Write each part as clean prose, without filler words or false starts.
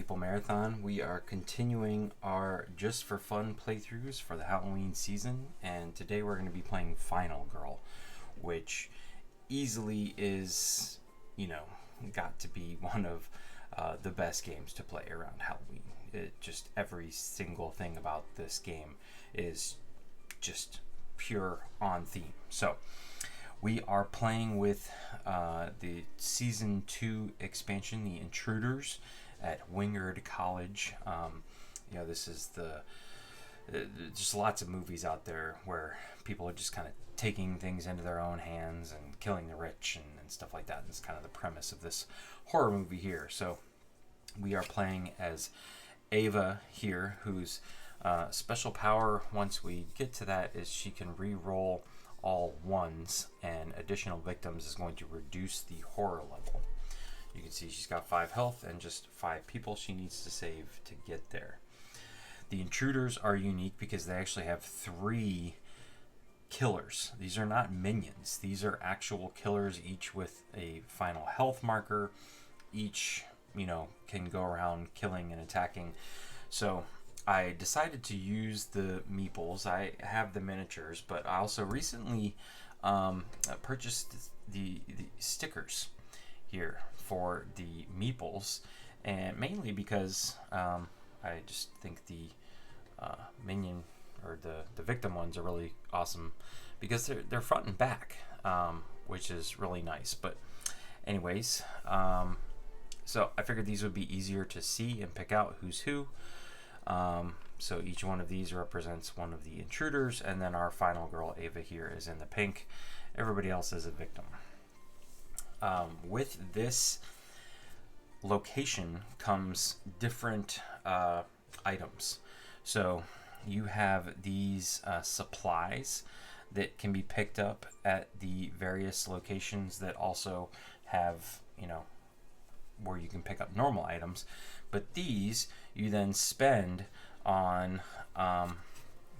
Meeple Marathon. We are continuing our Just for Fun playthroughs for the Halloween season, and today we're going to be playing Final Girl, which easily is, got to be one of the best games to play around Halloween. Just every single thing about this game is just pure on theme. So we are playing with the Season 2 expansion, the Intruders, at Wingard College. This is just lots of movies out there where people are just kind of taking things into their own hands and killing the rich and stuff like that. And it's kind of the premise of this horror movie here. So we are playing as Ava here, whose special power, once we get to that, is she can re-roll all ones, and additional victims is going to reduce the horror level. You can see she's got 5 health and just 5 people she needs to save to get there. The Intruders are unique because they actually have 3 killers. These are not minions. These are actual killers, each with a final health marker. Each, can go around killing and attacking. So I decided to use the meeples. I have the miniatures, but I also recently purchased the stickers here for the meeples, and mainly because I just think the minion or the victim ones are really awesome because they're front and back, which is really nice. But anyways, so I figured these would be easier to see and pick out who's who. So each one of these represents one of the intruders, and then our final girl, Ava, here is in the pink. Everybody else is a victim. With this location comes different items. So you have these supplies that can be picked up at the various locations that also have, where you can pick up normal items. But these you then spend on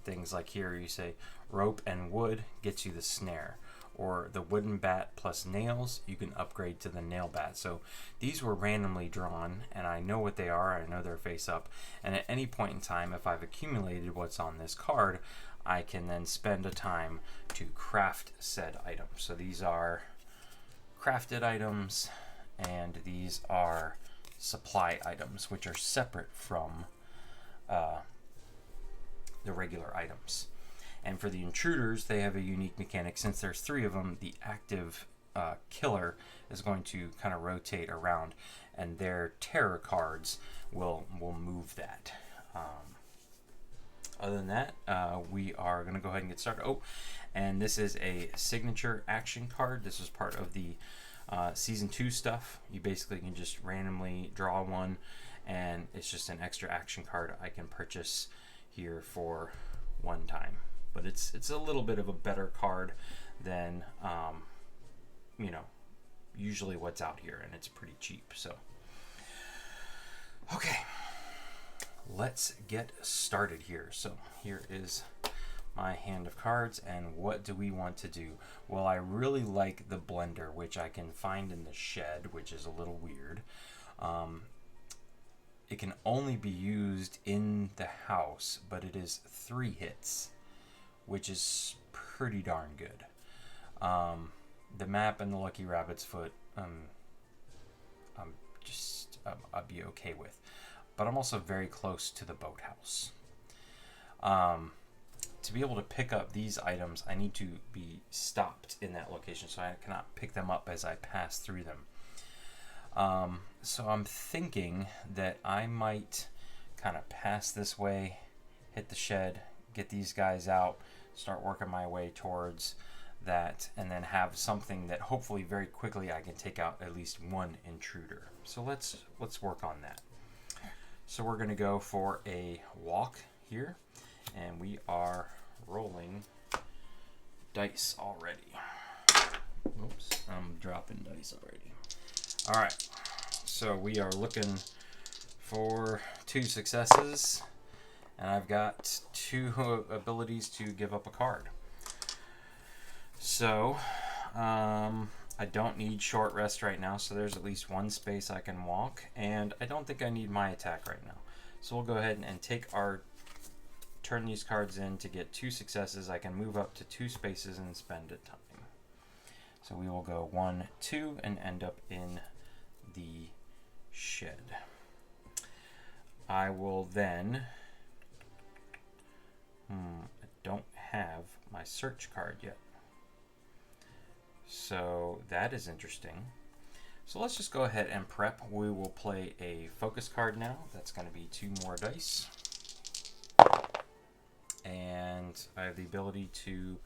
things like here. You say rope and wood gets you the snare, or the wooden bat plus nails you can upgrade to the nail bat. So these were randomly drawn, and I know what they are. I know they're face up, and at any point in time, if I've accumulated what's on this card, I can then spend a time to craft said item. So these are crafted items, and these are supply items, which are separate from the regular items. And for the intruders, they have a unique mechanic. Since there's 3 of them, the active killer is going to kind of rotate around, and their terror cards will move that. Other than that, we are going to go ahead and get started. Oh, and this is a signature action card. This is part of the Season 2 stuff. You basically can just randomly draw one, and it's just an extra action card I can purchase here for one time. But it's a little bit of a better card than usually what's out here, and it's pretty cheap. So okay, let's get started here. So here is my hand of cards, and what do we want to do? Well, I really like the blender, which I can find in the shed, which is a little weird. It can only be used in the house, but it is 3 hits, which is pretty darn good. The map and the Lucky Rabbit's Foot, I'd be okay with, but I'm also very close to the boathouse. To be able to pick up these items, I need to be stopped in that location, so I cannot pick them up as I pass through them. So I'm thinking that I might kind of pass this way, hit the shed, get these guys out, start working my way towards that, and then have something that hopefully very quickly I can take out at least one intruder. So let's work on that. So we're going to go for a walk here, and we are rolling dice already. Oops, I'm dropping dice already. All right, so we are looking for 2 successes, and I've got 2 abilities to give up a card. So I don't need short rest right now, so there's at least one space I can walk, and I don't think I need my attack right now. So we'll go ahead and turn these cards in to get 2 successes. I can move up to 2 spaces and spend a time. So we will go 1, 2, and end up in the shed. I will then... I don't have my search card yet. So that is interesting. So let's just go ahead and prep. We will play a focus card now. That's going to be 2 more dice. And I have the ability to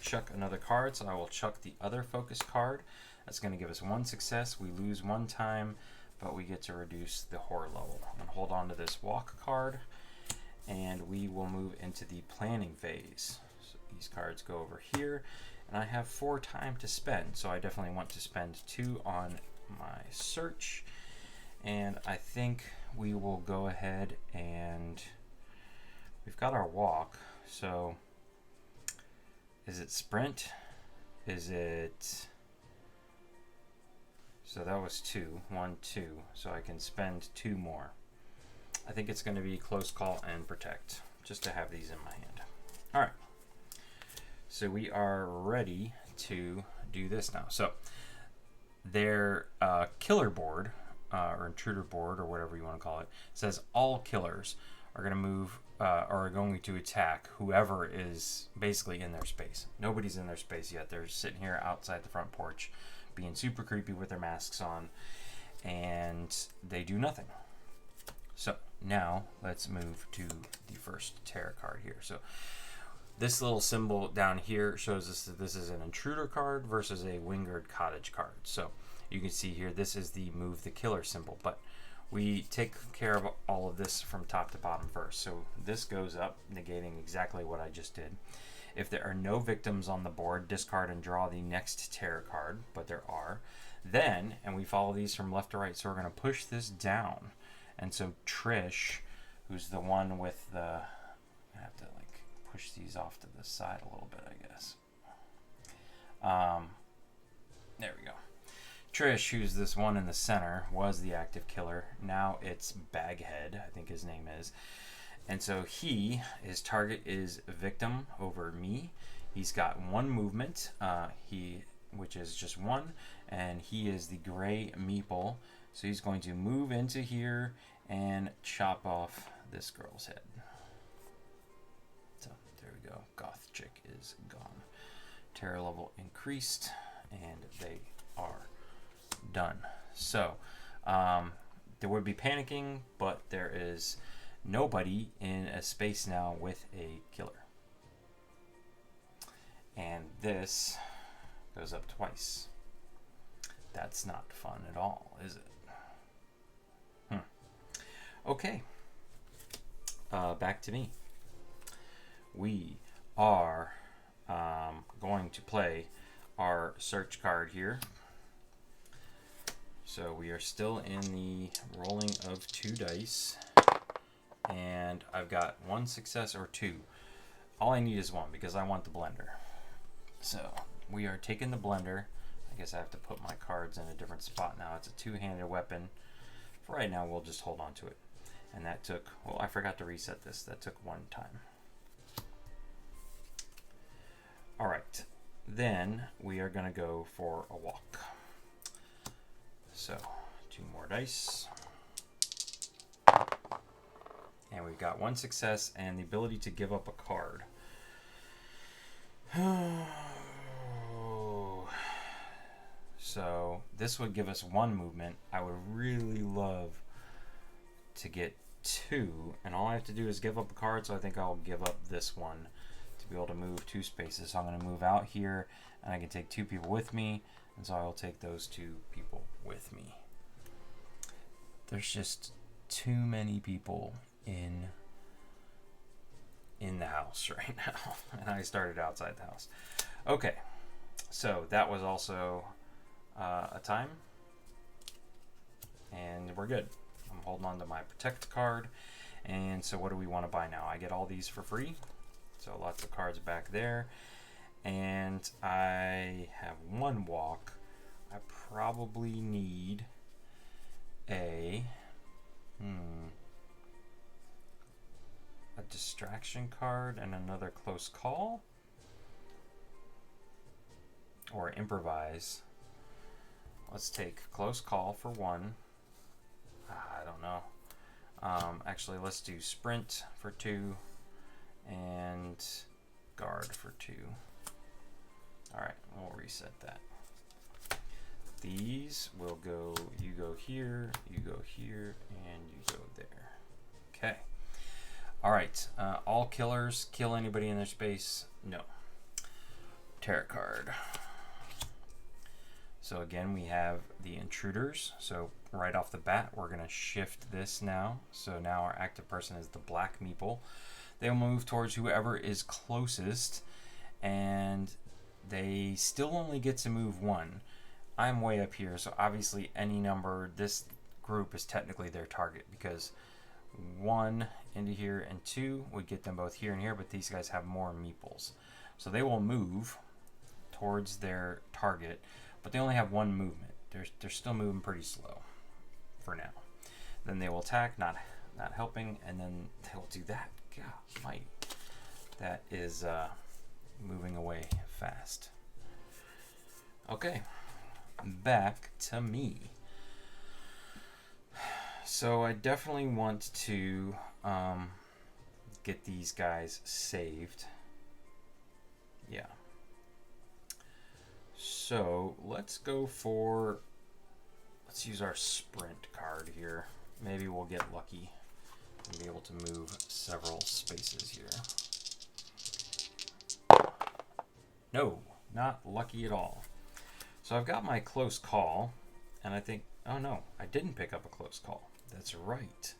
chuck another card, so I will chuck the other focus card. That's going to give us 1 success. We lose 1 time, but we get to reduce the horror level. I'm going to hold on to this walk card, and we will move into the planning phase. So these cards go over here, and I have 4 time to spend, so I definitely want to spend 2 on my search. And I think we will go ahead and we've got our walk, so is it sprint? Is it... So that was 2. 1, 2. So I can spend 2 more. I think it's going to be close call and protect, just to have these in my hand. Alright. So we are ready to do this now. So their killer board, or intruder board, or whatever you want to call it, says all killers are going to move, are going to attack whoever is basically in their space. Nobody's in their space yet. They're sitting here outside the front porch, being super creepy with their masks on, and they do nothing. So now let's move to the first tarot card here. So this little symbol down here shows us that this is an intruder card versus a Wingard Cottage card. So you can see here, this is the move the killer symbol, but we take care of all of this from top to bottom first. So this goes up, negating exactly what I just did. If there are no victims on the board, discard and draw the next tarot card, but there are. Then, and we follow these from left to right, so we're going to push this down. And so Trish, who's the one with the... I have to like push these off to the side a little bit, I guess. There we go. Trish, who's this one in the center, was the active killer. Now it's Baghead, I think his name is. And so his target is victim over me. He's got 1 movement, which is just 1, and he is the gray meeple. So he's going to move into here and chop off this girl's head. So there we go. Goth chick is gone. Terror level increased, and they are done. So there would be panicking, but there is nobody in a space now with a killer. And this goes up twice. That's not fun at all, is it? Okay. Back to me. We are going to play our search card here. So we are still in the rolling of 2 dice. And I've got 1 success or 2. All I need is 1 because I want the blender. So we are taking the blender. I guess I have to put my cards in a different spot now. It's a 2-handed weapon. For right now, we'll just hold on to it. And that took, well, I forgot to reset this. That took 1 time. All right. Then we are going to go for a walk. So 2 more dice. And we've got 1 success and the ability to give up a card. So this would give us 1 movement. I would really love to get 2, and all I have to do is give up a card, so I think I'll give up this one to be able to move 2 spaces. So I'm going to move out here, and I can take 2 people with me, and so I will take those 2 people with me. There's just too many people in the house right now, and I started outside the house. Okay, so that was also a time, and we're good. I'm holding on to my protect card, and so what do we want to buy now? I get all these for free, so lots of cards back there, and I have 1 walk, I probably need a distraction card and another close call, or improvise. Let's take close call for one. I don't know. Actually, let's do sprint for 2 and guard for 2. All right, we'll reset that. These will go, you go here, and you go there. Okay. All right, all killers kill anybody in their space? No. Tarot card. So again, we have the intruders. So right off the bat, we're gonna shift this now. So now our active person is the black meeple. They will move towards whoever is closest, and they still only get to move 1. I'm way up here, so obviously any number, this group is technically their target, because 1 into here and 2 would get them both here and here, but these guys have more meeples. So they will move towards their target, but they only have 1 movement. They're still moving pretty slow for now. Then they will attack, not helping, and then they'll do that. God, mighty. That is moving away fast. Okay, back to me. So I definitely want to get these guys saved. Yeah. So let's use our sprint card here. Maybe we'll get lucky and be able to move several spaces here. No, not lucky at all. So I've got my close call, and I think, oh no, I didn't pick up a close call. That's right.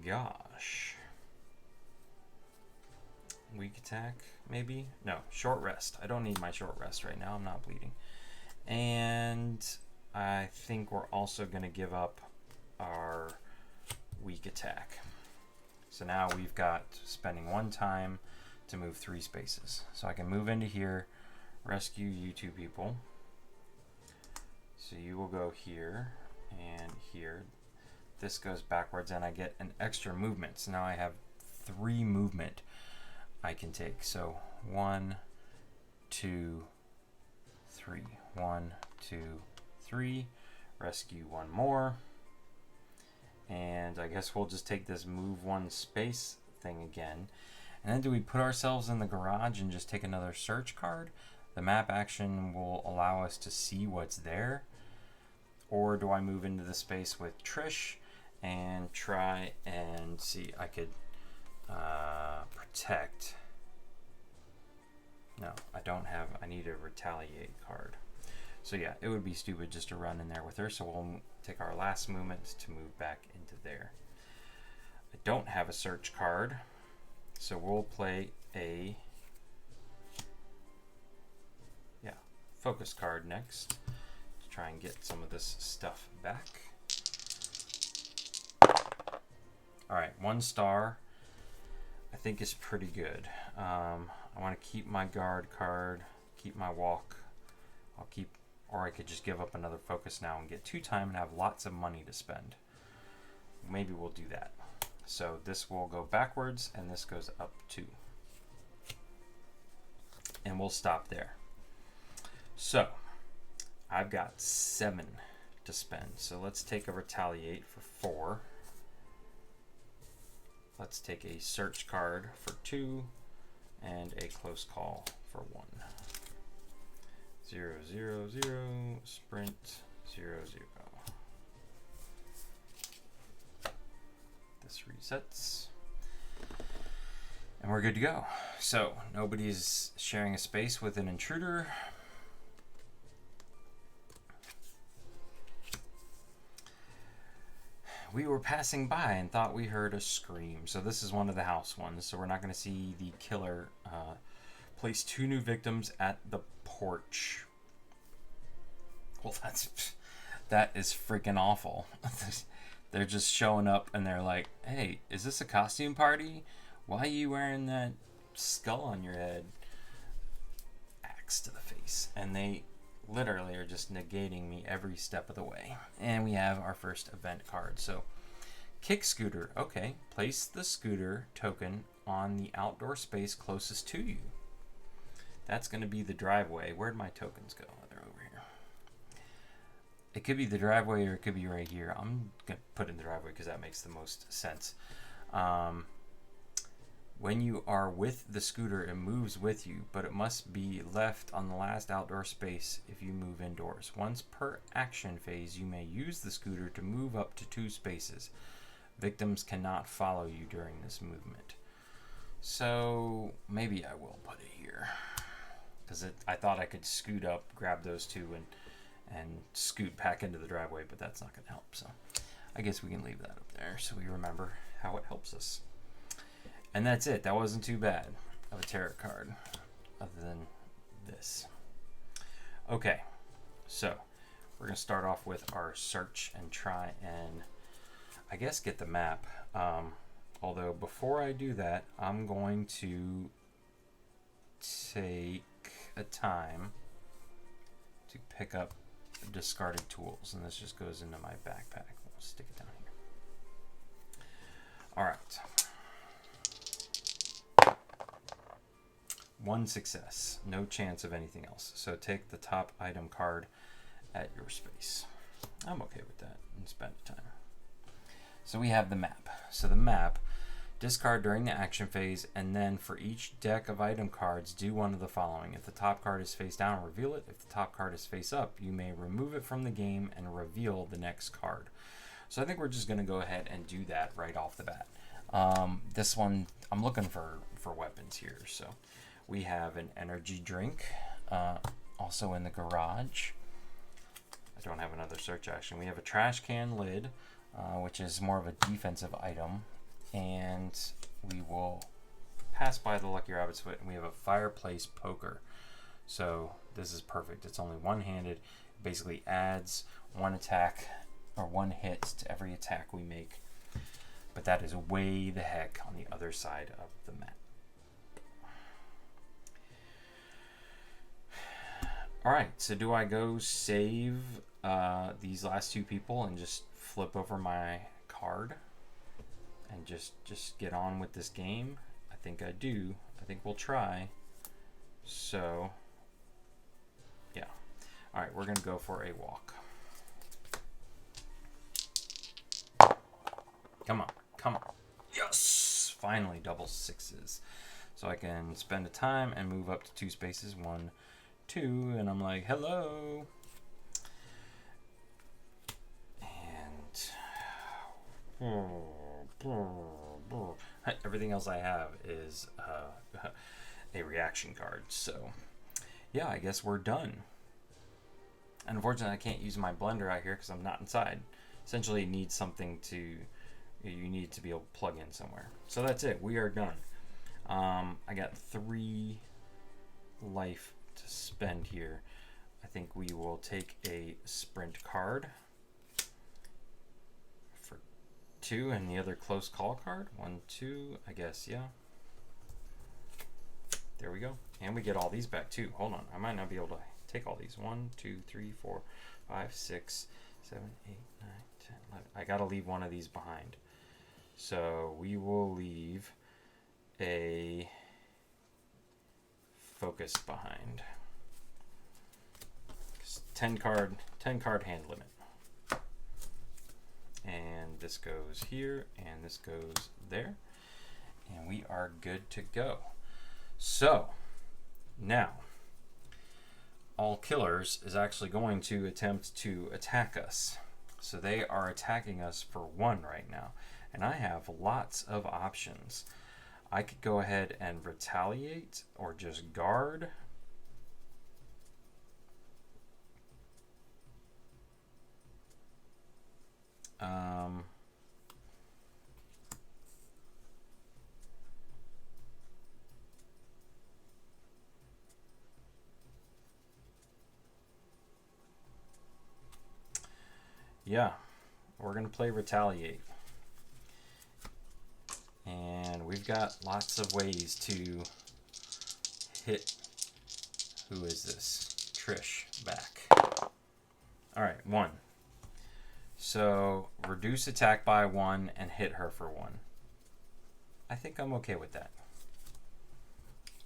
Gosh. Weak attack, maybe? No, short rest. I don't need my short rest right now. I'm not bleeding. And I think we're also going to give up our weak attack. So now we've got spending 1 time to move 3 spaces. So I can move into here, rescue you 2 people. So you will go here and here. This goes backwards and I get an extra movement. So now I have 3 movement I can take. So 1, 2, 3. 1, 2, 3. Rescue 1 more. And I guess we'll just take this move 1 space thing again. And then do we put ourselves in the garage and just take another search card? The map action will allow us to see what's there. Or do I move into the space with Trish and try and see? I could protect. No, I don't have. I need a retaliate card. So yeah, it would be stupid just to run in there with her. So we'll take our last movement to move back into there. I don't have a search card. So we'll play a focus card next to try and get some of this stuff back. Alright, 1 star I think is pretty good. I want to keep my guard card, keep my walk. Or I could just give up another focus now and get 2 time and have lots of money to spend. Maybe we'll do that. So this will go backwards and this goes up 2. And we'll stop there. So I've got 7 to spend. So let's take a retaliate for 4. Let's take a search card for 2 and a close call for 1. 0, 0, 0, sprint, 0, 0. This resets. And we're good to go. So nobody's sharing a space with an intruder. We were passing by and thought we heard a scream. So this is one of the house ones. So we're not going to see the killer place 2 new victims at the porch. Well, that is freaking awful. They're just showing up and they're like, hey, is this a costume party? Why are you wearing that skull on your head? Axe to the face. And they literally are just negating me every step of the way. And we have our first event card. So, kick scooter. Okay, place the scooter token on the outdoor space closest to you. That's going to be the driveway. Where'd my tokens go? They're over here. It could be the driveway or it could be right here. I'm going to put in the driveway because that makes the most sense. When you are with the scooter, it moves with you, but it must be left on the last outdoor space if you move indoors. Once per action phase, you may use the scooter to move up to 2 spaces. Victims cannot follow you during this movement. So maybe I will put it here. Because I thought I could scoot up, grab those 2, and scoot back into the driveway, but that's not going to help. So I guess we can leave that up there so we remember how it helps us. And that's it. That wasn't too bad of a tarot card, other than this. Okay, so we're going to start off with our search and try and, I guess, get the map. Although before I do that, I'm going to take a time to pick up discarded tools, and this just goes into my backpack. We'll stick it down here. All right. 1 success, no chance of anything else. So take the top item card at your space. I'm okay with that and spend the time. So we have the map. So the map, discard during the action phase, and then for each deck of item cards, do one of the following. If the top card is face down, reveal it. If the top card is face up, you may remove it from the game and reveal the next card. So I think we're just going to go ahead and do that right off the bat. This one, I'm looking for weapons here. So we have an energy drink, also in the garage. I don't have another search action. We have a trash can lid, which is more of a defensive item. And we will pass by the Lucky Rabbit's foot, and we have a fireplace poker. So this is perfect. It's only one-handed. It basically adds 1 attack or 1 hit to every attack we make. But that is way the heck on the other side of the map. Alright, so do I go save these last 2 people and just flip over my card and just get on with this game? I think I do. I think we'll try. So, yeah. Alright, we're going to go for a walk. Come on, come on. Yes! Finally, double 6s. So I can spend a time and move up to 2 spaces. 1, 2, and I'm like, hello. And everything else I have is a reaction card. So yeah, I guess we're done. And unfortunately, I can't use my blender out here because I'm not inside. Essentially, you need something you need to be able to plug in somewhere. So that's it. We are done. I got 3 life to spend here. I think we will take a sprint card for 2 and the other close call card. 1, 2, I guess, yeah. There we go. And we get all these back too. Hold on. I might not be able to take all these. 1, 2, 3, 4, 5, 6, 7, 8, 9, 10, 11. I gotta leave one of these behind. So we will leave a focus behind. 10 card hand limit. And this goes here and this goes there. And we are good to go. So now all killers is actually going to attempt to attack us. So they are attacking us for 1 right now. And I have lots of options. I could go ahead and retaliate or just guard. Yeah, we're going to play retaliate. And we've got lots of ways to hit. Who is this? Trish back. Alright, 1. So, reduce attack by 1 and hit her for 1. I think I'm okay with that.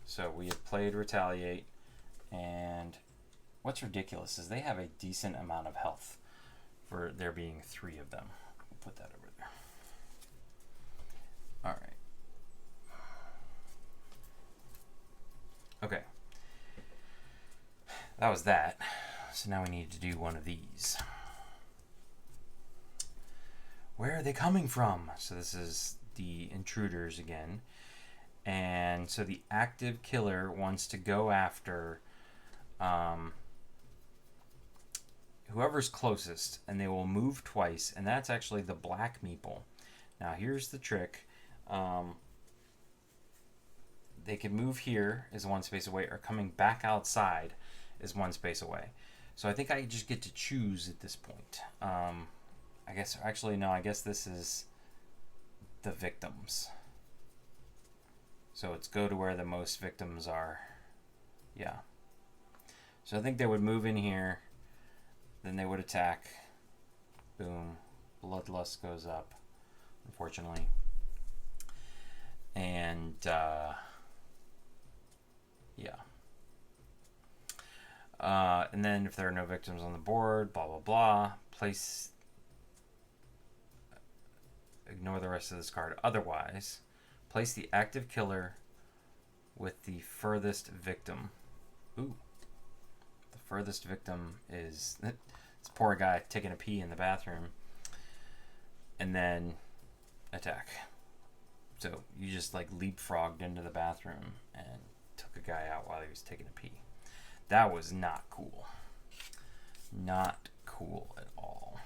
So, we have played Retaliate, and what's ridiculous is they have a decent amount of health for there being 3 of them. We'll put that over there. Alright. Okay. That was that. So now we need to do one of these. Where are they coming from? So this is the intruders again. And so the active killer wants to go after whoever's closest, and they will move twice, and that's actually the black meeple. Now here's the trick. They can move here is 1 space away, or coming back outside is 1 space away. So I think I just get to choose at this point. I guess, actually, no, I guess this is the victims. So it's go to where the most victims are. Yeah. So I think they would move in here, then they would attack. Boom. Bloodlust goes up, unfortunately. And, yeah. And then if there are no victims on the board, blah, blah, blah. Ignore the rest of this card. Otherwise, place the active killer with the furthest victim. Ooh. The furthest victim is this poor guy taking a pee in the bathroom. And then attack. So you just like leapfrogged into the bathroom and took a guy out while he was taking a pee. That was not cool. Not cool at all.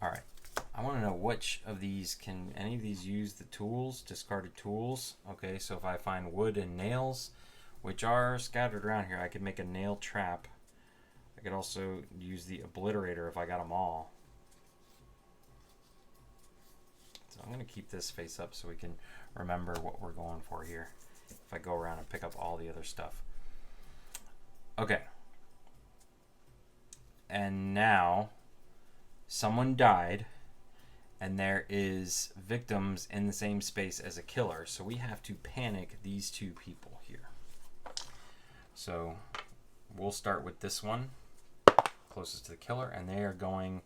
Alright. I want to know which of these can any of these use the tools, discarded tools. Okay, so if I find wood and nails, which are scattered around here, I could make a nail trap. I could also use the obliterator if I got them all. So I'm going to keep this face up so we can remember what we're going for here. If I go around and pick up all the other stuff. Okay. And now someone died and there is victims in the same space as a killer. So we have to panic these 2 people here. So we'll start with this one closest to the killer, and they are going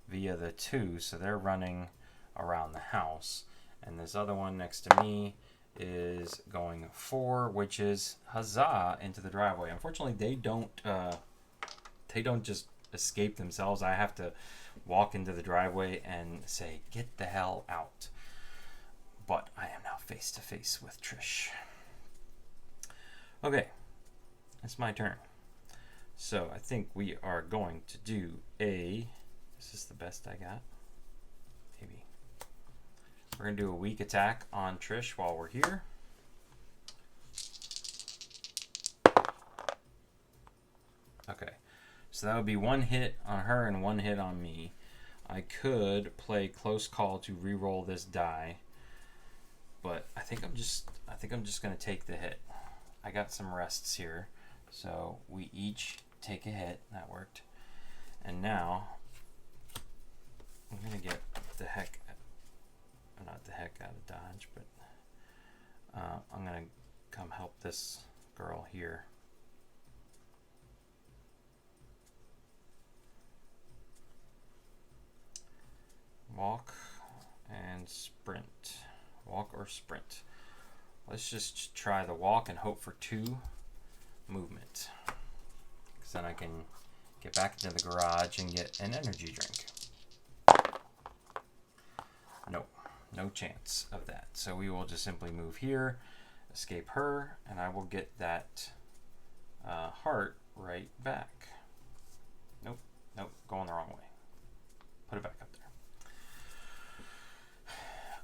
via the 2, so they're running around the house. And this other one next to me is going 4, which is huzzah into the driveway. Unfortunately, they don't just escape themselves. I have to walk into the driveway and say, get the hell out. But I am now face to face with Trish. Okay, it's my turn. So I think we are going to do is this the best I got? Maybe. We're going to do a weak attack on Trish while we're here. Okay. So that would be 1 hit on her and 1 hit on me. I could play close call to re-roll this die, but I think I'm just going to take the hit. I got some rests here, so we each take a hit. That worked. And now I'm going to get not the heck out of dodge, but I'm going to come help this girl here. Walk and sprint. Walk or sprint. Let's just try the walk and hope for 2 movement. Because then I can get back into the garage and get an energy drink. Nope. No chance of that. So we will just simply move here, escape her, and I will get that heart right back. Nope. Nope. Going the wrong way. Put it back up there.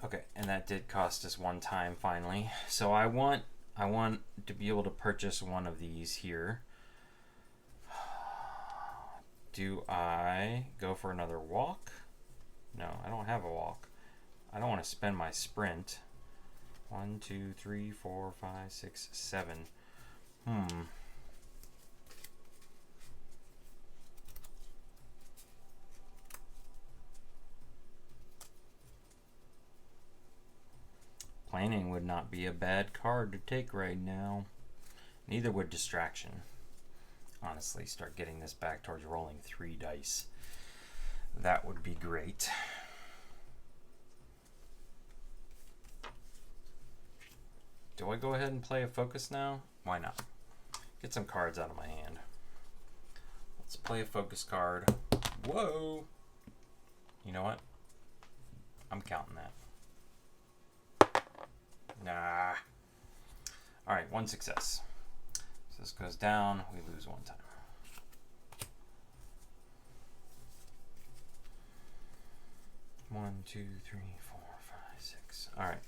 Okay, and that did cost us 1 time finally. So I want to be able to purchase one of these here. Do I go for another walk? No, I don't have a walk. I don't want to spend my sprint. 1, 2, 3, 4, 5, 6, 7. Planning would not be a bad card to take right now. Neither would Distraction. Honestly, start getting this back towards rolling 3 dice. That would be great. Do I go ahead and play a focus now? Why not? Get some cards out of my hand. Let's play a focus card. Whoa! You know what? I'm counting that. Nah. Alright, 1 success. So this goes down, we lose 1 time. One, two, three, 4, 5, 6. All right.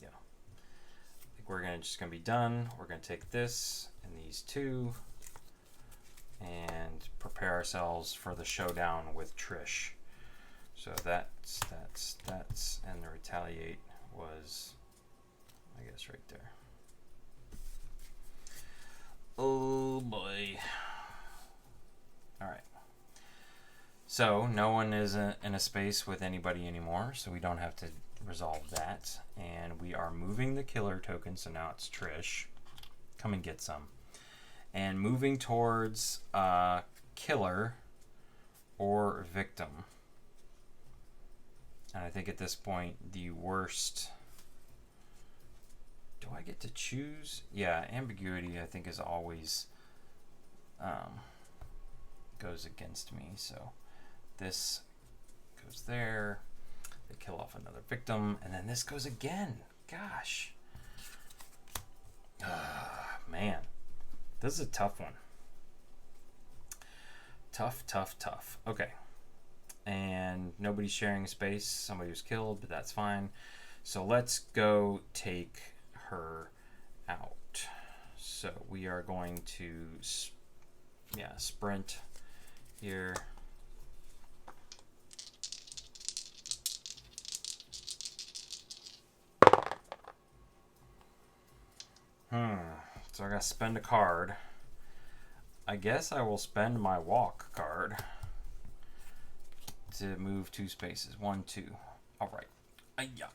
Yeah. I think we're just gonna be done. We're gonna take this and these 2 and prepare ourselves for the showdown with Trish. So that's, and the Retaliate was, I guess, right there. Oh boy. All right. So no one is in a space with anybody anymore, so we don't have to resolve that. And we are moving the killer token, so now it's Trish. Come and get some. And moving towards killer or victim. And I think at this point, the worst... Do I get to choose? Yeah, ambiguity I think is always goes against me, so... This goes there. They kill off another victim, and then this goes again. Gosh. Man. This is a tough one. Tough, tough, tough. Okay. And nobody's sharing space. Somebody was killed, but that's fine. So let's go take her out. So we are going to, sprint here. So I gotta spend a card. I guess I will spend my walk card to move 2 spaces. 1, 2. All right. Ay-ya.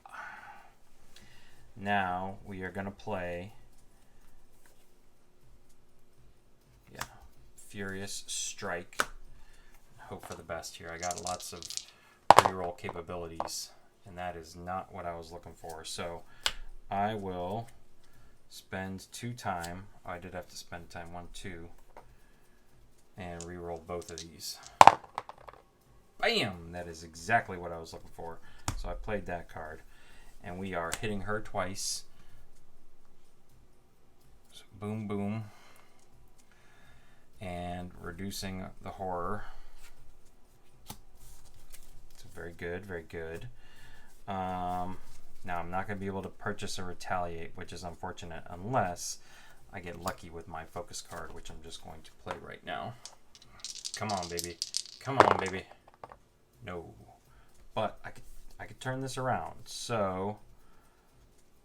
Now we are gonna play. Furious Strike. Hope for the best here. I got lots of reroll capabilities, and that is not what I was looking for. So I will spend 2 time. Oh, I did have to spend time. 1, 2, and reroll both of these. Bam! That is exactly what I was looking for. So I played that card, and we are hitting her twice. So boom, boom, and reducing the horror. So very good, very good. Now I'm not going to be able to purchase a Retaliate, which is unfortunate, unless I get lucky with my focus card, which I'm just going to play right now. Come on, baby. Come on, baby. No. But I could turn this around. So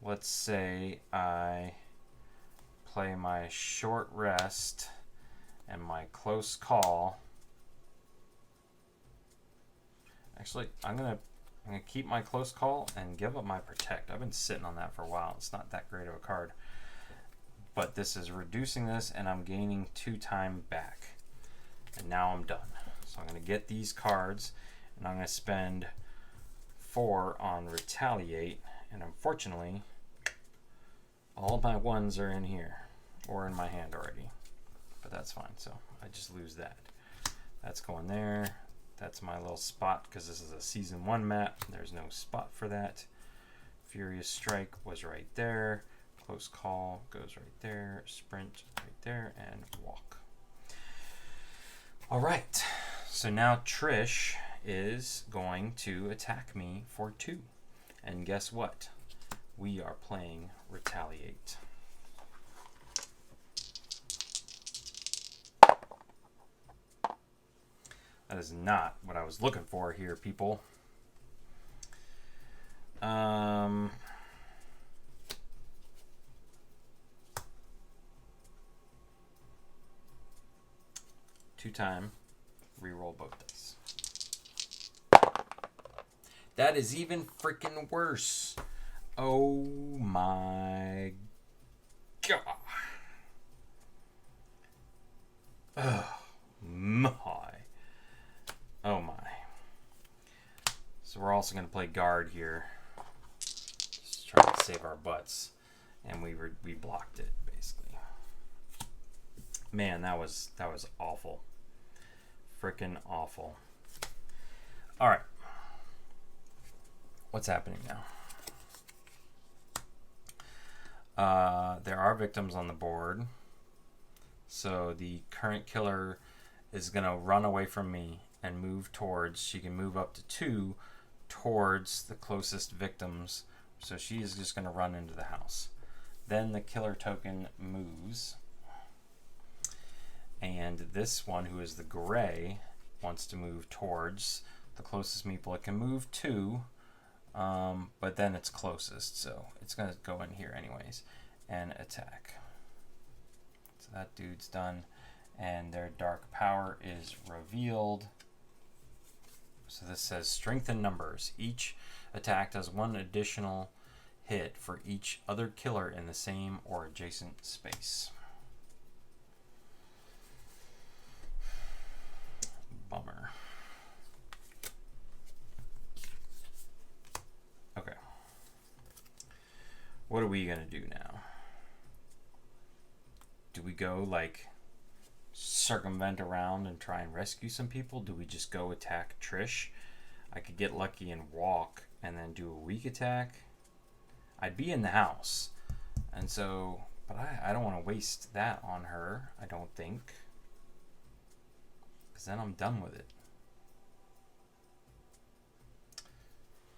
let's say I play my short rest and my close call. Actually, I'm gonna keep my close call and give up my protect. I've been sitting on that for a while. It's not that great of a card. But this is reducing this, and I'm gaining 2 time back. And now I'm done. So I'm going to get these cards, and I'm going to spend 4 on Retaliate. And unfortunately, all of my 1s are in here, or in my hand already. But that's fine, so I just lose that. That's going there. That's my little spot, because this is a Season 1 map. There's no spot for that. Furious Strike was right there. Close Call goes right there. Sprint right there. And walk. All right. So now Trish is going to attack me for 2. And guess what? We are playing Retaliate. That is not what I was looking for here, people. 2 time, reroll both dice. That is even freaking worse. Oh my god. Oh my. Oh my. So we're also going to play guard here. Just try to save our butts. And we blocked it, basically. Man, that was awful. Freaking awful. Alright. What's happening now? There are victims on the board. So the current killer is going to run away from me and move towards. She can move up to 2 towards the closest victims. So she is just going to run into the house. Then the killer token moves. And this one, who is the gray, wants to move towards the closest meeple. It can move 2. But then it's closest, so it's going to go in here anyways and attack. So that dude's done, and their dark power is revealed. So this says strength in numbers. Each attack does 1 additional hit for each other killer in the same or adjacent space. Bummer. Okay. What are we going to do now? Do we go, like, circumvent around and try and rescue some people? Do we just go attack Trish? I could get lucky and walk and then do a weak attack. I'd be in the house. And so, but I don't want to waste that on her, I don't think. Because then I'm done with it.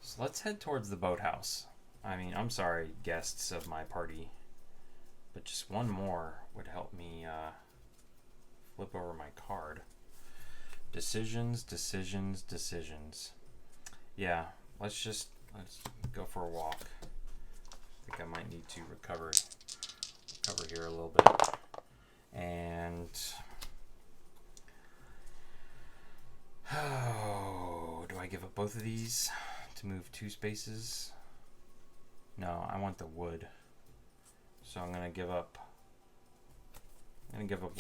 So let's head towards the boathouse. I mean, I'm sorry, guests of my party. But just one more would help me flip over my card. Decisions, decisions, decisions. Yeah, let's go for a walk. I think I might need to recover here a little bit. And oh, do I give up both of these to move 2 spaces? No, I want the wood. So I'm gonna give up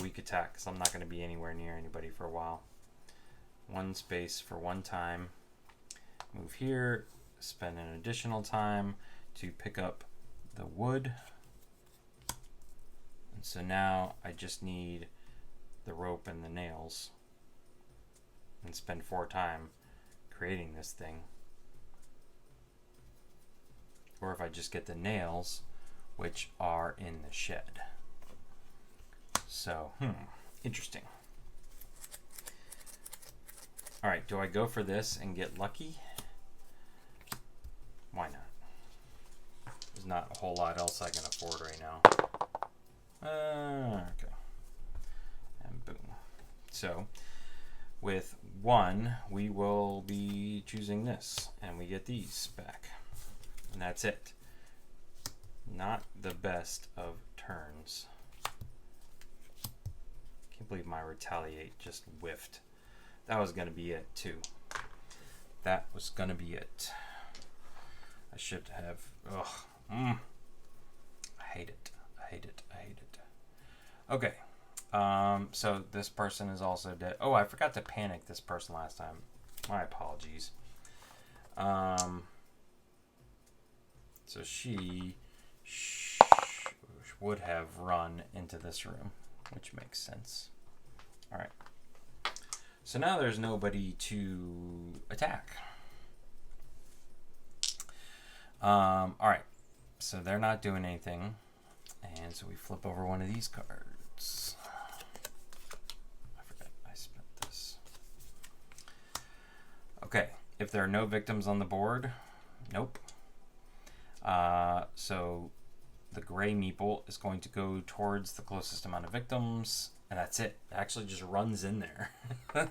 weak attack because I'm not gonna be anywhere near anybody for a while. 1 space for 1 time. Move here, spend an additional time to pick up the wood. And so now I just need the rope and the nails and spend 4 time creating this thing. Or if I just get the nails, which are in the shed. So, interesting. All right, do I go for this and get lucky? Why not? There's not a whole lot else I can afford right now. Okay. And boom. So, with 1, we will be choosing this, and we get these back. And that's it. Not the best of turns. Can't believe my retaliate just whiffed. That was gonna be it too. That was gonna be it. I should have. Ugh. I hate it. I hate it. I hate it. Okay. So this person is also dead. Oh, I forgot to panic this person last time. My apologies. So she would have run into this room, which makes sense. All right. So now there's nobody to attack. All right. So they're not doing anything. And so we flip over one of these cards. I forgot I spent this. Okay. If there are no victims on the board, nope. So the gray meeple is going to go towards the closest amount of victims, and that's it. It actually just runs in there. It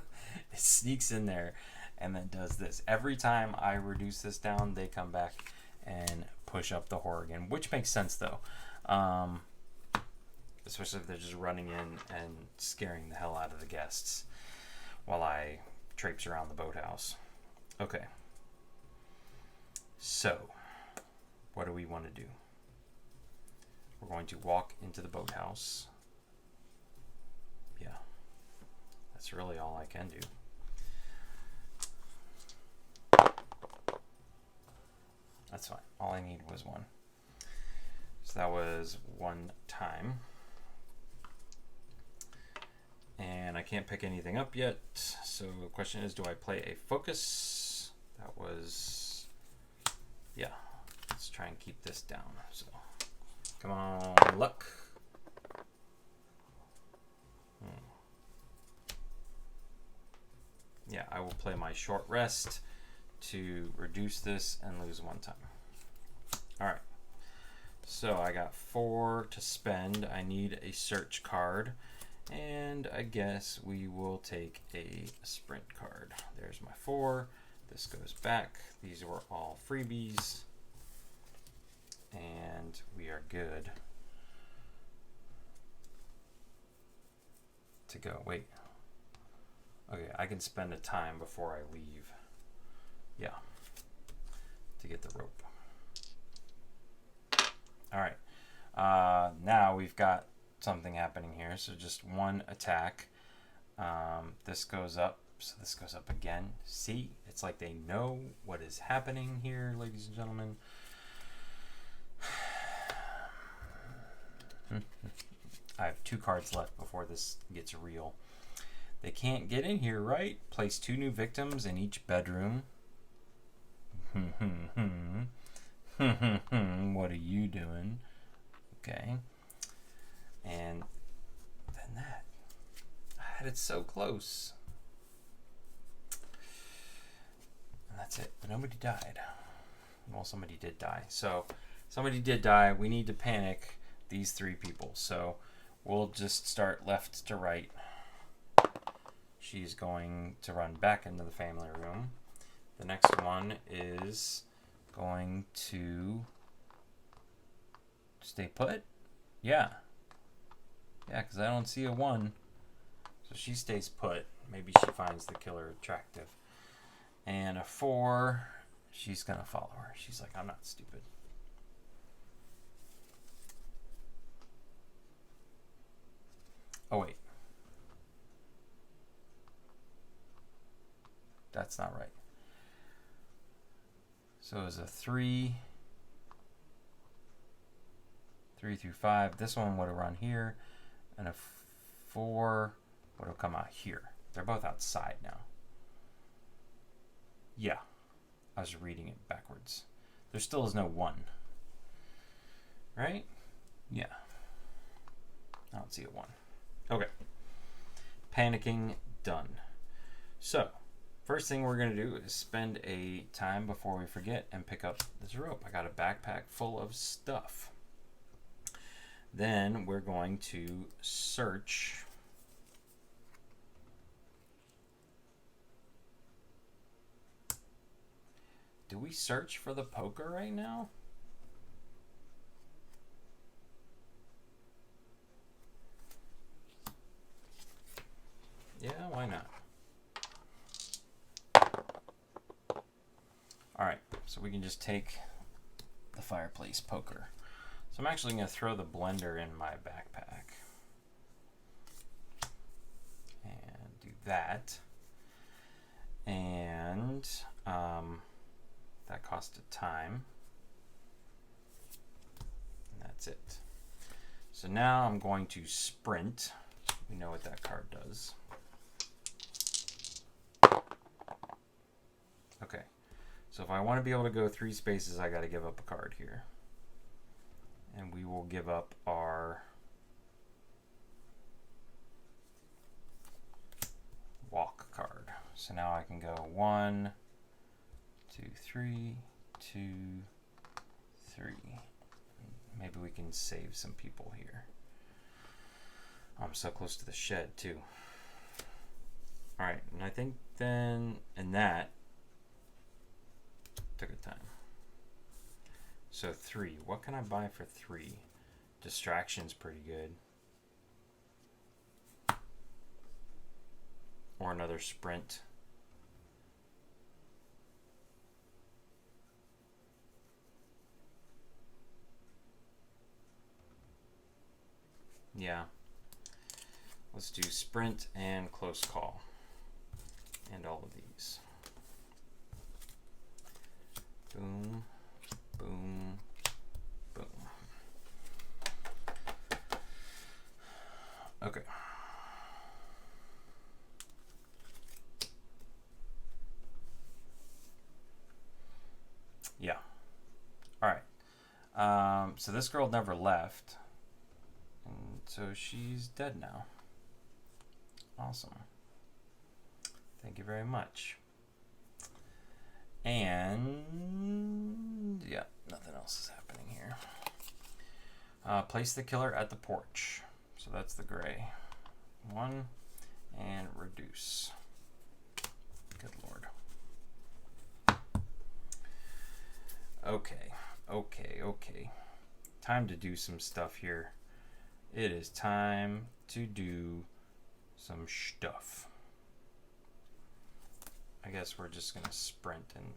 sneaks in there and then does this. Every time I reduce this down, they come back and push up the whore again, which makes sense though. Especially if they're just running in and scaring the hell out of the guests while I traipse around the boathouse. Okay. So, what do we want to do? We're going to walk into the boathouse. Yeah, that's really all I can do. That's fine. All I need was one. So that was one time. And I can't pick anything up yet. So the question is, do I play a focus? That was, yeah. Let's try and keep this down. So come on, luck. Yeah, I will play my short rest to reduce this and lose one time. All right. So I got 4 to spend. I need a search card. And I guess we will take a sprint card. There's my 4. This goes back. These were all freebies. And we are good to go. Wait. Okay, I can spend a time before I leave. Yeah. To get the rope. All right. Now we've got something happening here. So just one attack. This goes up. So this goes up again. See? It's like they know what is happening here, ladies and gentlemen. I have 2 cards left before this gets real. They can't get in here, right? Place 2 new victims in each bedroom. What are you doing? Okay. And then that. I had it so close. And that's it. But nobody died. Well, somebody did die. So somebody did die. We need to panic these 3 people. So we'll just start left to right. She's going to run back into the family room. The next one is going to stay put. Yeah. Yeah, because I don't see a 1. So she stays put. Maybe she finds the killer attractive. And a 4, she's going to follow her. She's like, I'm not stupid. Oh, wait. That's not right. So it was a 3 through 5. This one would have run here. And a 4 would have come out here. They're both outside now. Yeah. I was reading it backwards. There still is no 1. Right? Yeah. I don't see a 1. Okay. Panicking done. So, first thing we're going to do is spend a time before we forget and pick up this rope. I got a backpack full of stuff. Then we're going to search. Do we search for the poker right now? Yeah, why not? Alright, so we can just take the fireplace poker. So I'm actually going to throw the blender in my backpack. And do that. And that cost a time. And that's it. So now I'm going to sprint. We know what that card does. Okay. So if I want to be able to go 3 spaces, I got to give up a card here. And we will give up our walk card. So now I can go 1, 2, 3, 2, 3. Maybe we can save some people here. I'm so close to the shed too. Alright, and I think then, and that took a time. So 3. What can I buy for 3? Distraction's pretty good. Or another sprint. Let's do sprint and close call. And all of these. Boom, boom, boom. Okay. Yeah. All right. So this girl never left. And so she's dead now. Awesome. Thank you very much. And yeah, nothing else is happening here. Place the killer at the porch. So that's the gray. 1 and reduce. Good Lord. Okay. Time to do some stuff here. It is time to do some stuff. I guess we're just gonna sprint and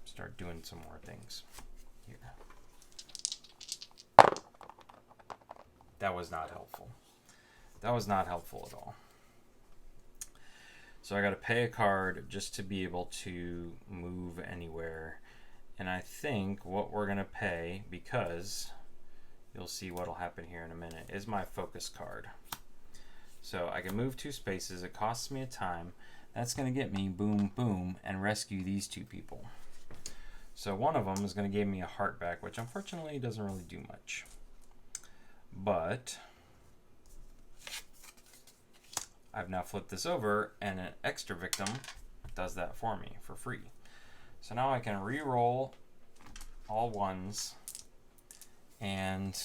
start doing some more things here. That was not helpful. That was not helpful at all. So I gotta pay a card just to be able to move anywhere. And I think what we're gonna pay, because you'll see what'll happen here in a minute, is my focus card. So I can move 2 spaces. It costs me a time. That's going to get me boom, boom, and rescue these 2 people. So one of them is going to give me a heart back, which unfortunately doesn't really do much. But I've now flipped this over, and an extra victim does that for me for free. So now I can re-roll all 1s, and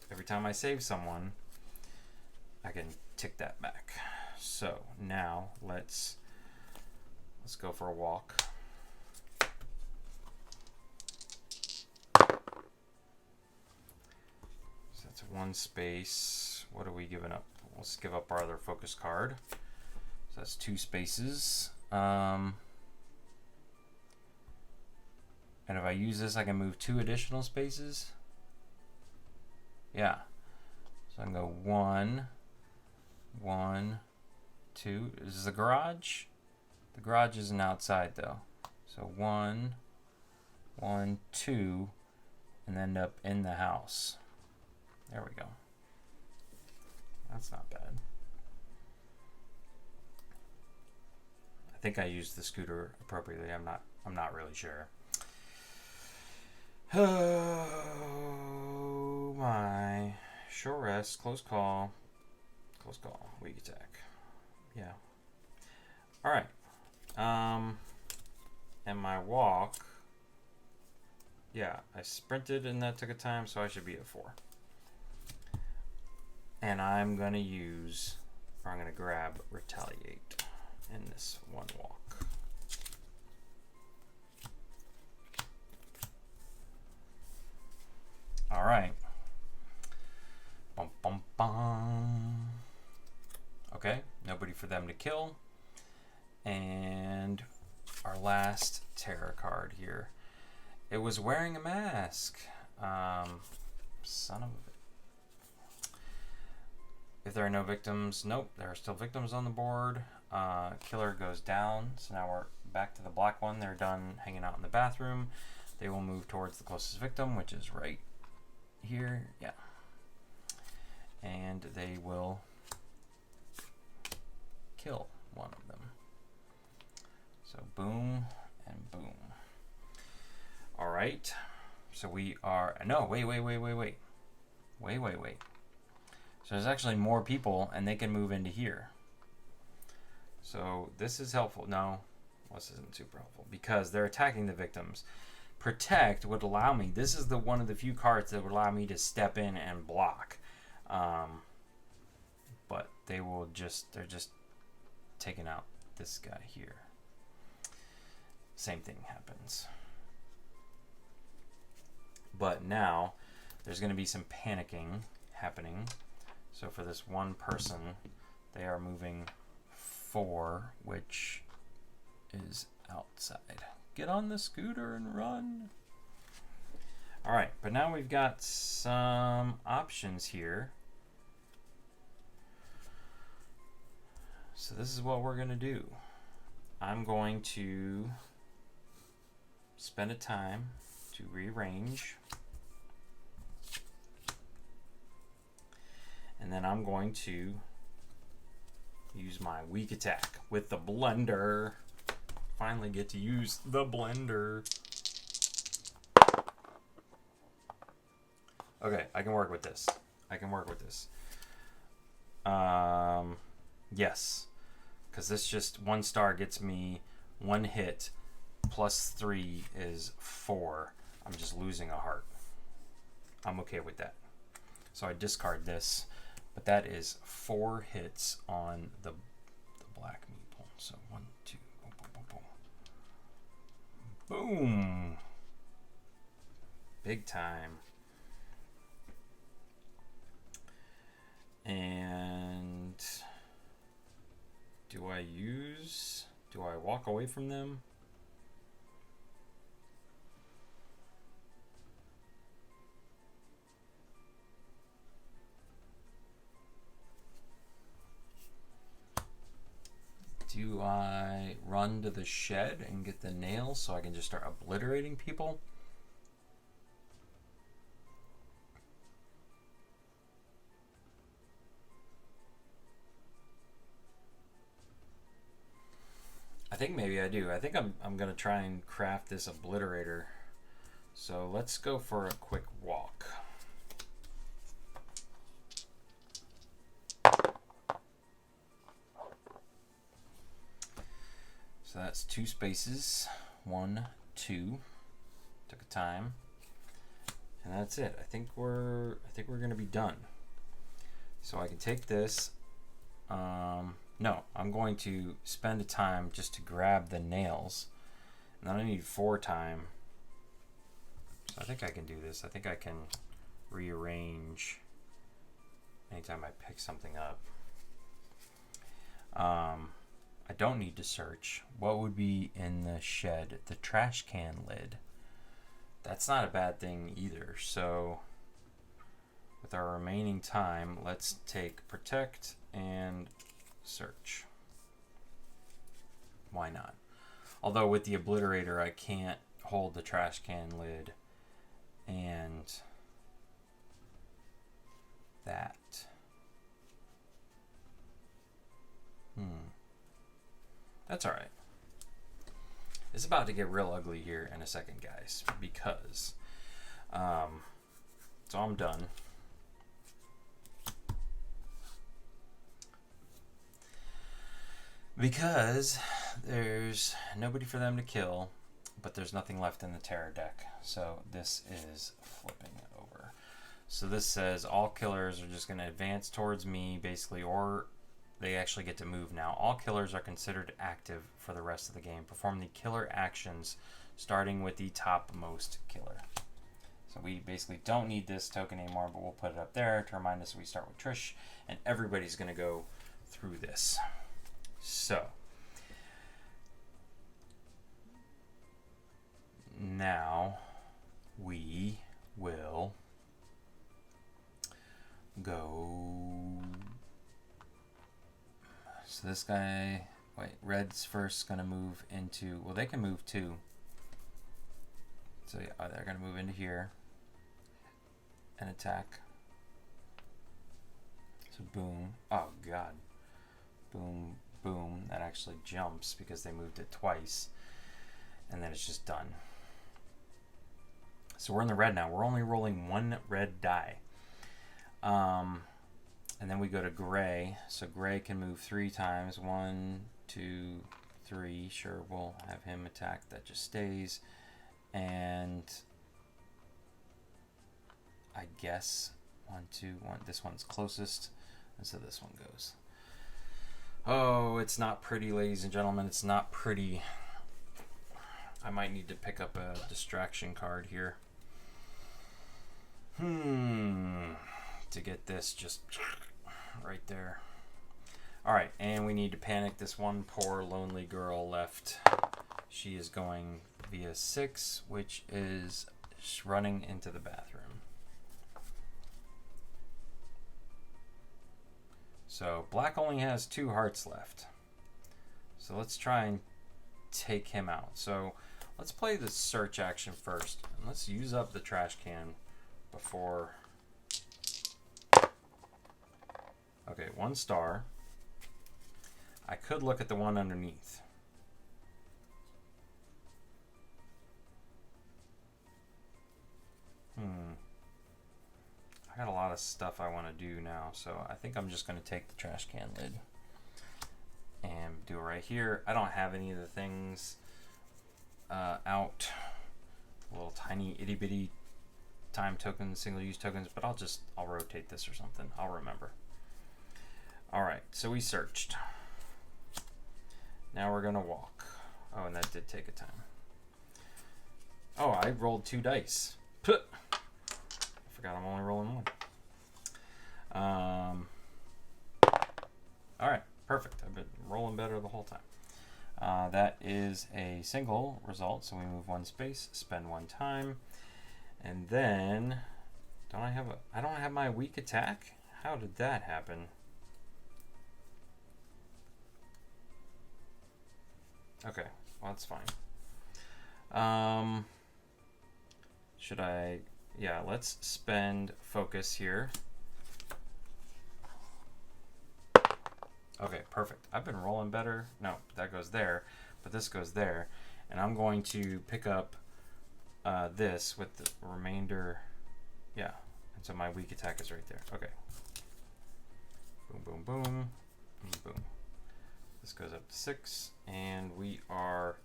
every time I save someone, I can tick that back. So now let's go for a walk. So that's 1 space. What are we giving up? Let's give up our other focus card. So that's 2 spaces. And if I use this, I can move 2 additional spaces. Yeah. So I can go 1, 1, 2. This is the garage. The garage isn't outside though. So 1, 1, 2, and end up in the house. There we go. That's not bad. I think I used the scooter appropriately. I'm not really sure. Oh my. Short rest, close call, weak attack. Yeah. Alright. And my walk, yeah, I sprinted and that took a time, so I should be at 4. And I'm gonna grab retaliate in this 1 walk. All right. Bum, bum, bum. Okay, nobody for them to kill. And our last terror card here. It was wearing a mask. Son of a... If there are no victims, nope, there are still victims on the board. Killer goes down, so now we're back to the black one. They're done hanging out in the bathroom. They will move towards the closest victim, which is right here, yeah. And they will kill one of them. So boom and boom. All right, so we are, no, wait. So there's actually more people and they can move into here. So this is helpful. No, this isn't super helpful because they're attacking the victims. Protect would allow me, this is the one of the few cards that would allow me to step in and block. But they're just taking out this guy here. Same thing happens. But now there's going to be some panicking happening. So for this one person, they are moving 4, which is outside. Get on the scooter and run. Alright, but now we've got some options here. So this is what we're going to do. I'm going to spend a time to rearrange. And then I'm going to use my weak attack with the blender. Finally get to use the blender. Okay, I can work with this. Yes. Because this just 1 star gets me 1 hit. Plus 3 is 4. I'm just losing a heart. I'm okay with that. So I discard this. But that is 4 hits on the black meeple. So 1, 2, boom, boom, boom, boom. Boom. Big time. And do I walk away from them? Do I run to the shed and get the nails so I can just start obliterating people? I think maybe I do. I think I'm gonna try and craft this obliterator. So let's go for a quick walk. So that's 2 spaces. 1, 2. Took a time. And that's it. I think we're gonna be done. So I can take this. No, I'm going to spend a time just to grab the nails. And then I need 4 time. So I think I can do this. I think I can rearrange anytime I pick something up. I don't need to search. What would be in the shed? The trash can lid. That's not a bad thing either. So with our remaining time, let's take protect and search. Why not? Although with the obliterator I can't hold the trash can lid and that. That's alright. It's about to get real ugly here in a second, guys, because so I'm done. Because there's nobody for them to kill, but there's nothing left in the terror deck. So this is flipping over. So this says all killers are just going to advance towards me, basically, or they actually get to move now. All killers are considered active for the rest of the game. Perform the killer actions, starting with the topmost killer. So we basically don't need this token anymore, but we'll put it up there to remind us we start with Trish, and everybody's going to go through this. So now we will go. So this guy, wait, red's first gonna move into, well, they can move too. So yeah, they're gonna move into here and attack. So boom, oh god, boom, boom, that actually jumps because they moved it twice, and then it's just done. So we're in the red now. We're only rolling 1 red die. And then we go to gray. So gray can move 3 times. 1, 2, 3. Sure, we'll have him attack. That just stays. And I guess 1, 2, 1. This one's closest. And so this one goes. Oh, it's not pretty, ladies and gentlemen. It's not pretty. I might need to pick up a distraction card here. To get this just right there. Alright, and we need to panic this one poor lonely girl left. She is going via 6, which is Just running into the bathroom. So black only has 2 hearts left. So let's try and take him out. So let's play the search action first. And let's use up the trash can before... Okay, 1 star. I could look at the one underneath. I got a lot of stuff I want to do now, so I think I'm just going to take the trash can lid and do it right here. I don't have any of the things out. Little tiny itty bitty time tokens, single use tokens, but I'll rotate this or something. I'll remember. Alright, so we searched. Now we're going to walk. Oh, and that did take a time. Oh, I rolled 2 dice. Puh. I forgot I'm only rolling 1. Alright, perfect. I've been rolling better the whole time. That is a single result, so we move 1 space, spend 1 time, and then I don't have my weak attack? How did that happen? Okay, well that's fine. Should I... Yeah, let's spend focus here. Okay, perfect. I've been rolling better. No, that goes there, but this goes there. And I'm going to pick up this with the remainder. Yeah, and so my weak attack is right there. Okay. Boom, boom, boom, boom. This goes up to 6, and we are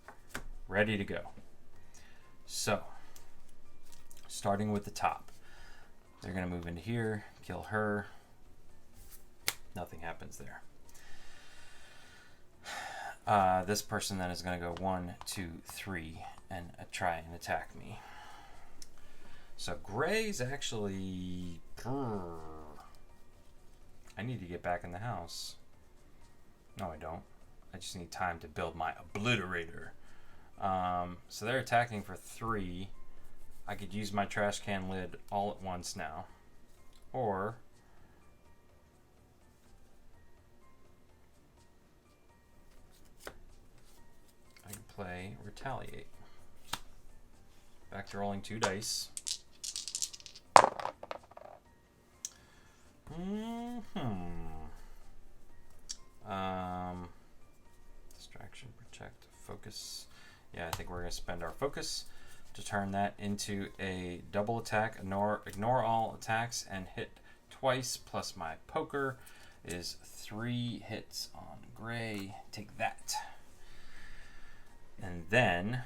ready to go. So, starting with the top. They're going to move into here, kill her. Nothing happens there. This person then is going to go 1, 2, 3 and try and attack me. So Gray's actually... I need to get back in the house. No, I don't. I just need time to build my obliterator. So they're attacking for 3. I could use my trash can lid all at once now. Or... I can play Retaliate. Back to rolling 2 dice. Distraction, protect, focus. Yeah, I think we're going to spend our focus to turn that into a double attack. Ignore all attacks and hit twice, plus my poker is 3 hits on Gray. Take that. And then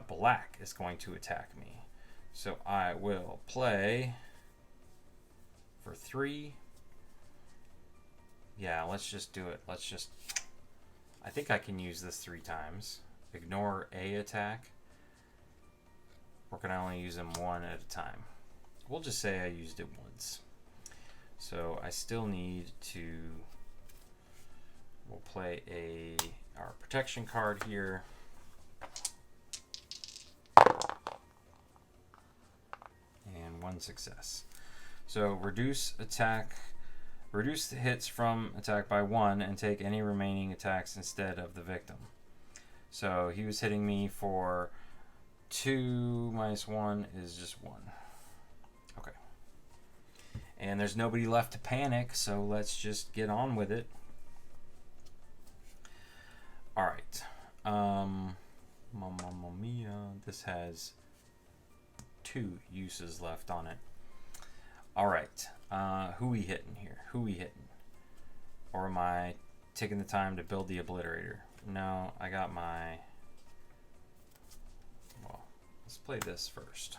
black is going to attack me. So I will play for 3. Yeah, let's just do it. I think I can use this 3 times. Ignore a attack. Or can I only use them 1 at a time? We'll just say I used it once. So I still need to... We'll play our protection card here. And 1 success. So reduce the hits from attack by 1 and take any remaining attacks instead of the victim. So he was hitting me for 2 minus 1 is just 1. Okay. And there's nobody left to panic, so let's just get on with it. Alright. Mamma mia. This has 2 uses left on it. Alright. Who we hitting here? Who we hitting? Or am I taking the time to build the obliterator? No, I got my... Well, let's play this first.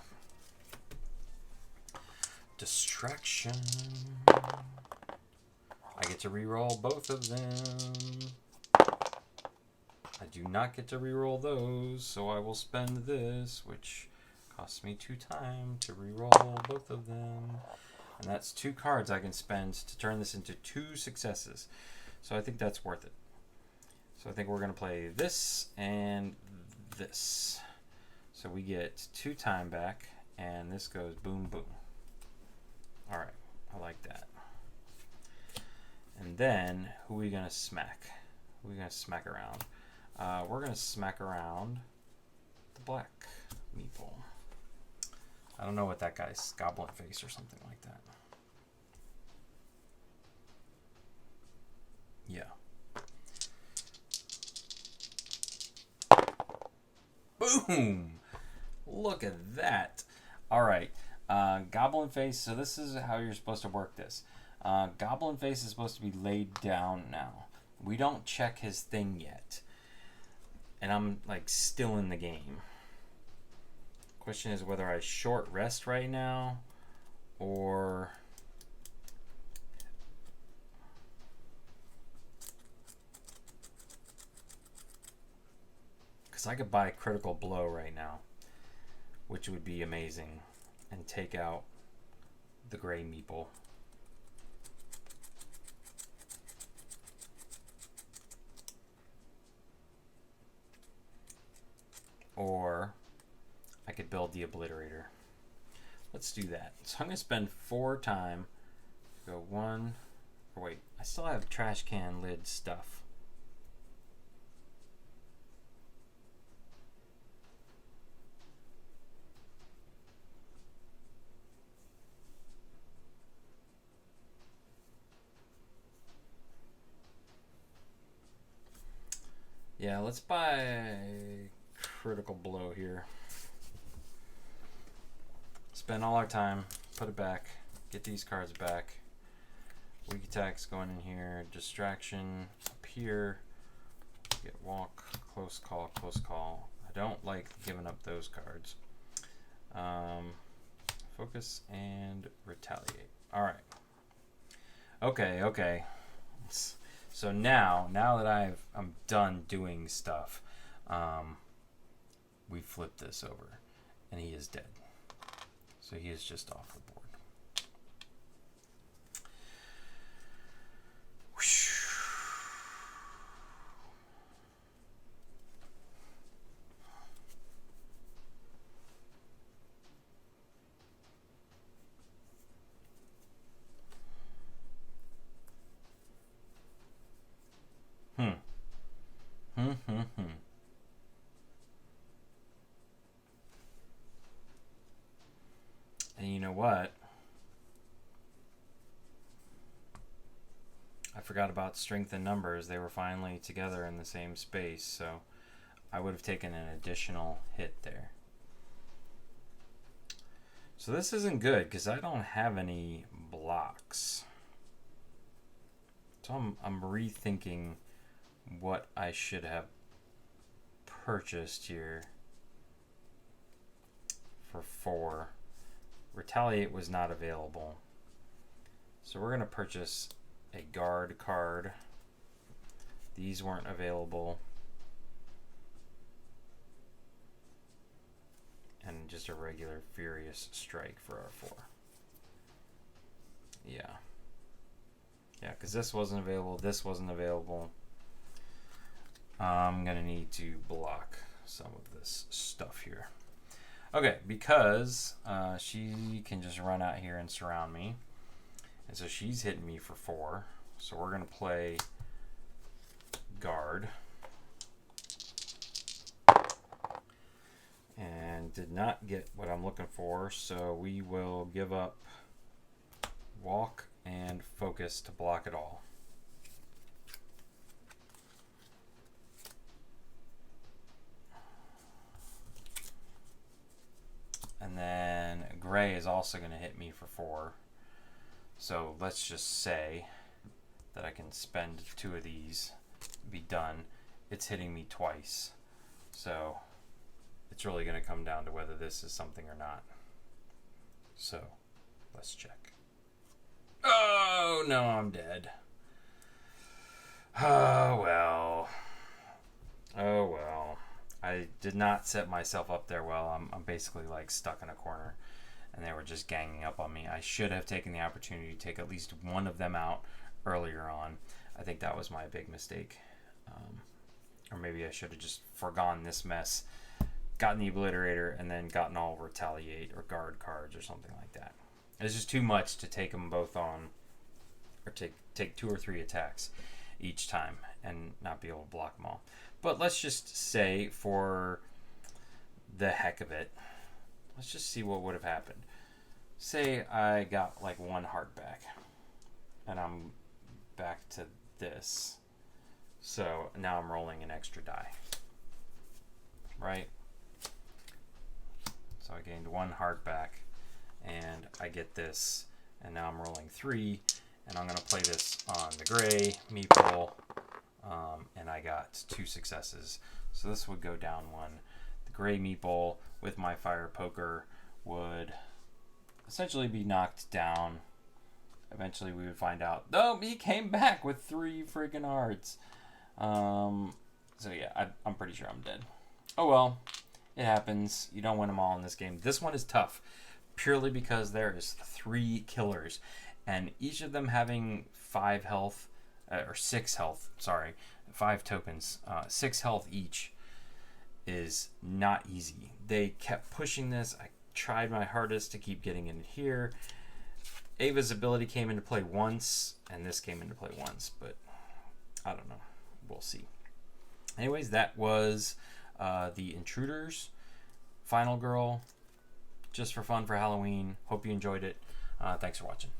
Distraction. I get to reroll both of them. I do not get to reroll those, so I will spend this, which costs me 2 time to reroll both of them. And that's 2 cards I can spend to turn this into 2 successes. So I think that's worth it. So I think we're going to play this and this. So we get 2 time back and this goes boom, boom. All right, I like that. And then, who are we gonna smack? Who are we gonna smack around? We're gonna smack around the black meeple. I don't know what that guy's, goblin face or something like that. Yeah. Boom! Look at that. All right. Goblin face. So this is how you're supposed to work this. Goblin face is supposed to be laid down now. We don't check his thing yet. And I'm like still in the game. Question is whether I short rest right now or... Because I could buy critical blow right now, which would be amazing, and take out the gray meeple. Or I could build the obliterator. Let's do that. So I'm going to spend 4 time. Go 1. Or wait, I still have trash can lid stuff. Yeah, let's buy critical blow here. Spend all our time, put it back, get these cards back. Weak attacks going in here, distraction up here, get walk, close call, close call. I don't like giving up those cards. Focus and retaliate. All right. Okay. So now that I'm done doing stuff, we flip this over, and he is dead. So he is just off the board. And you know what? I forgot about strength and numbers. They were finally together in the same space, so I would have taken an additional hit there. So this isn't good because I don't have any blocks. So I'm rethinking what I should have purchased here for 4. Retaliate was not available. So we're going to purchase a guard card. These weren't available. And just a regular Furious Strike for our 4. Yeah. Yeah, because this wasn't available. This wasn't available. I'm going to need to block some of this stuff here. Okay, because she can just run out here and surround me. And so she's hitting me for 4. So we're going to play guard. And did not get what I'm looking for, so we will give up walk and focus to block it all. And then gray is also going to hit me for 4. So let's just say that I can spend 2 of these, be done. It's hitting me twice. So it's really going to come down to whether this is something or not. So let's check. Oh, no, I'm dead. Oh, well. Oh, well. I did not set myself up there well. I'm basically like stuck in a corner, and they were just ganging up on me. I should have taken the opportunity to take at least one of them out earlier on. I think that was my big mistake. Or maybe I should have just forgone this mess gotten the Obliterator, and then gotten all Retaliate or Guard cards or something like that. It's just too much to take them both on, or take 2 or 3 attacks each time and not be able to block them all. But let's just say, for the heck of it, let's just see what would have happened. Say I got like 1 heart back, and I'm back to this. So now I'm rolling an extra die, right? So I gained 1 heart back, and I get this, and now I'm rolling 3, and I'm going to play this on the gray meeple, and I got 2 successes. So this would go down 1. The gray meeple with my fire poker would essentially be knocked down. Eventually we would find out, oh, he came back with 3 freaking hearts. So yeah, I'm pretty sure I'm dead. Oh well, it happens. You don't win them all in this game. This one is tough, purely because there is 3 killers, and each of them having 5 health, or 6 health, sorry, 5 tokens, 6 health each, is not easy. They kept pushing this. I tried my hardest to keep getting in here. Ava's ability came into play once, and this came into play once, but I don't know. We'll see. Anyways, that was the Intruders Final Girl, just for fun for Halloween. Hope you enjoyed it. Thanks for watching.